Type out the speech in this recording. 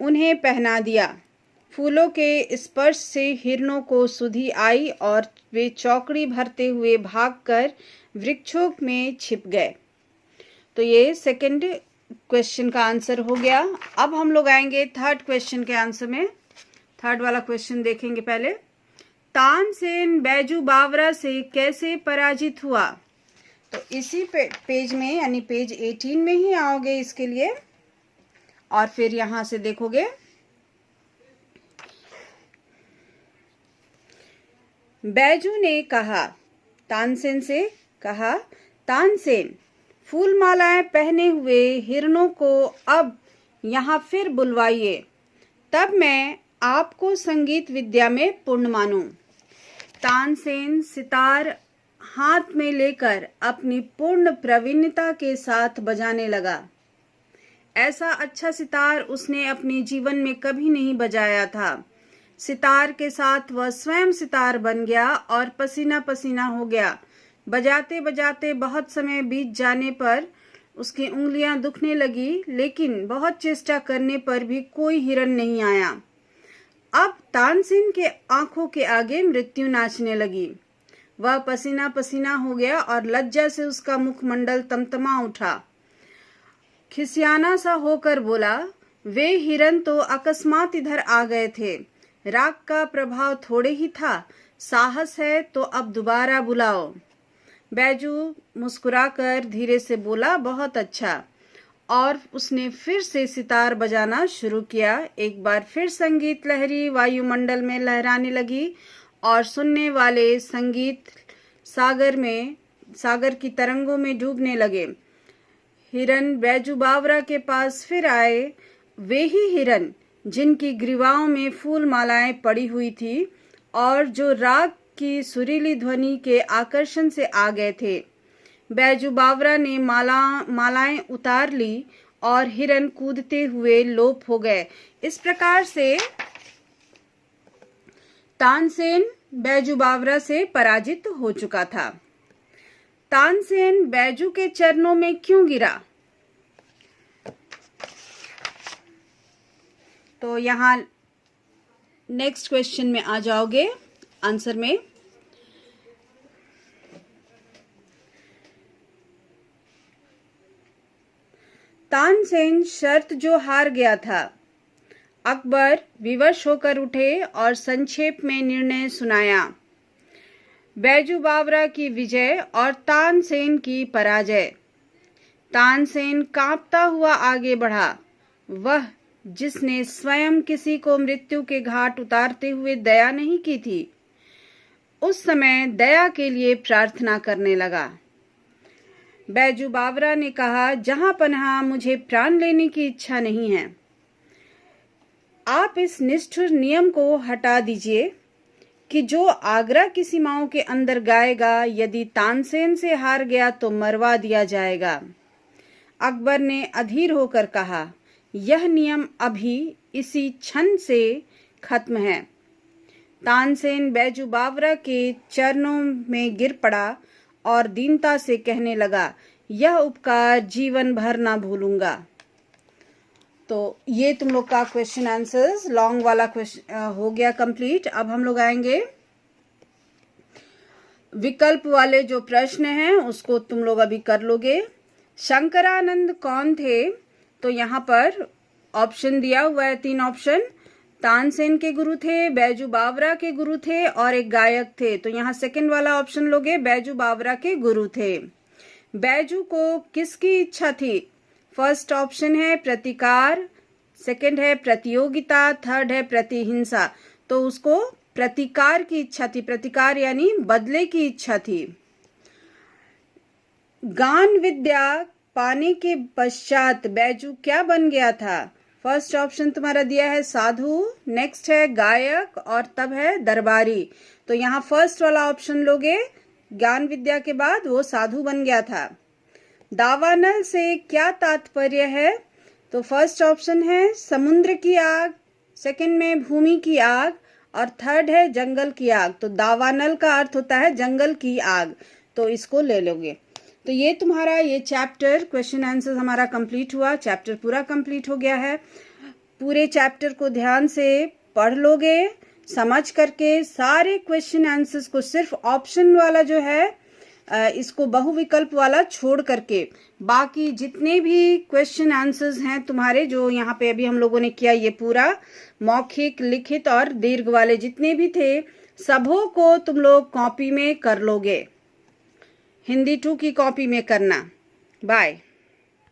उन्हें पहना दिया। फूलों के स्पर्श से हिरणों को सुधि आई और वे चौकड़ी भरते हुए भागकर वृक्षों में छिप गए। तो ये सेकंड क्वेश्चन का आंसर हो गया। अब हम लोग आएंगे थर्ड क्वेश्चन के आंसर में। थर्ड वाला क्वेश्चन देखेंगे पहले। तानसेन बैजू बावरा से कैसे पराजित हुआ? तो इसी पेज में यानी पेज 18 में ही आओगे इसके लिए और फिर यहां से देखोगे। बैजू ने कहा, तानसेन से कहा, तानसेन, फूल मालाएं पहने हुए हिरणों को अब यहाँ फिर बुलवाइए, तब मैं आपको संगीत विद्या में पूर्ण मानूं। तानसेन सितार हाथ में लेकर अपनी पूर्ण प्रवीणता के साथ बजाने लगा। ऐसा अच्छा सितार उसने अपने जीवन में कभी नहीं बजाया था। सितार के साथ वह स्वयं सितार बन गया और पसीना पसीना हो गया। बजाते बजाते बहुत समय बीत जाने पर उसकी उंगलियां दुखने लगी, लेकिन बहुत चेष्टा करने पर भी कोई हिरण नहीं आया। अब तानसेन के आंखों के आगे मृत्यु नाचने लगी। वह पसीना पसीना हो गया और लज्जा से उसका मुखमंडल तमतमा उठा। खिसियाना सा होकर बोला, वे हिरण तो अकस्मात इधर आ गए थे। राग का प्रभाव थोड़े ही था। साहस है तो अब दोबारा बुलाओ। बैजू मुस्कुराकर धीरे से बोला, बहुत अच्छा। और उसने फिर से सितार बजाना शुरू किया। एक बार फिर संगीत लहरी वायुमंडल में लहराने लगी और सुनने वाले संगीत सागर की तरंगों में डूबने लगे। हिरन बैजू बावरा के पास फिर आए। वे ही हिरन जिनकी ग्रीवाओं में फूल मालाएं पड़ी हुई थी और जो राग की सुरीली ध्वनि के आकर्षण से आ गए थे। बैजू बावरा ने मालाएं उतार ली और हिरन कूदते हुए लोप हो गए। इस प्रकार से तानसेन बैजू बावरा से पराजित हो चुका था। तानसेन बैजू के चरणों में क्यों गिरा? तो यहाँ नेक्स्ट क्वेश्चन में आ जाओगे आंसर में। तानसेन शर्त जो हार गया था। अकबर विवश होकर उठे और संक्षेप में निर्णय सुनाया। बैजू बावरा की विजय और तानसेन की पराजय। तानसेन कांपता हुआ आगे बढ़ा। वह जिसने स्वयं किसी को मृत्यु के घाट उतारते हुए दया नहीं की थी, उस समय दया के लिए प्रार्थना करने लगा। बैजू बावरा ने कहा, जहां पनाह, मुझे प्राण लेने की इच्छा नहीं है। आप इस निष्ठुर नियम को हटा दीजिए कि जो आगरा की सीमाओं के अंदर गाएगा, यदि तानसेन से हार गया तो मरवा दिया जाएगा। अकबर ने अधीर होकर कहा, यह नियम अभी इसी क्षण से खत्म है। तानसेन बैजू बावरा के चरणों में गिर पड़ा और दीनता से कहने लगा, यह उपकार जीवन भर ना भूलूंगा। तो ये तुम लोग का क्वेश्चन आंसर्स लॉन्ग वाला क्वेश्चन हो गया कंप्लीट। अब हम लोग आएंगे विकल्प वाले जो प्रश्न हैं उसको तुम लोग अभी कर लोगे। शंकरानंद कौन थे? तो यहाँ पर ऑप्शन दिया हुआ है, 3 ऑप्शन। तानसेन के गुरु थे, बैजू बावरा के गुरु थे और एक गायक थे। तो यहाँ सेकंड वाला ऑप्शन लोगे, बैजू बावरा के गुरु थे। बैजू को किसकी इच्छा थी? फर्स्ट ऑप्शन है प्रतिकार, सेकंड है प्रतियोगिता, थर्ड है प्रतिहिंसा। तो उसको प्रतिकार की इच्छा थी। प्रतिकार यानी बदले की इच्छा थी। गान विद्या पाने के पश्चात बैजू क्या बन गया था? फर्स्ट ऑप्शन तुम्हारा दिया है साधु, नेक्स्ट है गायक और तब है दरबारी। तो यहाँ फर्स्ट वाला ऑप्शन लोगे, ज्ञान विद्या के बाद वो साधु बन गया था। दावानल से क्या तात्पर्य है? तो फर्स्ट ऑप्शन है समुद्र की आग, सेकंड में भूमि की आग और थर्ड है जंगल की आग। तो दावानल का अर्थ होता है जंगल की आग, तो इसको ले लोगे। तो ये तुम्हारा ये चैप्टर क्वेश्चन आंसर हमारा कंप्लीट हुआ। चैप्टर पूरा कंप्लीट हो गया है। पूरे चैप्टर को ध्यान से पढ़ लोगे, समझ करके सारे क्वेश्चन आंसर्स को, सिर्फ ऑप्शन वाला जो है इसको बहुविकल्प वाला छोड़ करके बाकी जितने भी क्वेश्चन आंसर्स हैं तुम्हारे, जो यहाँ पे अभी हम लोगों ने किया, ये पूरा मौखिक, लिखित और दीर्घ वाले जितने भी थे, सबों को तुम लोग कॉपी में कर लोगे। हिंदी 2 की कॉपी में करना। बाय।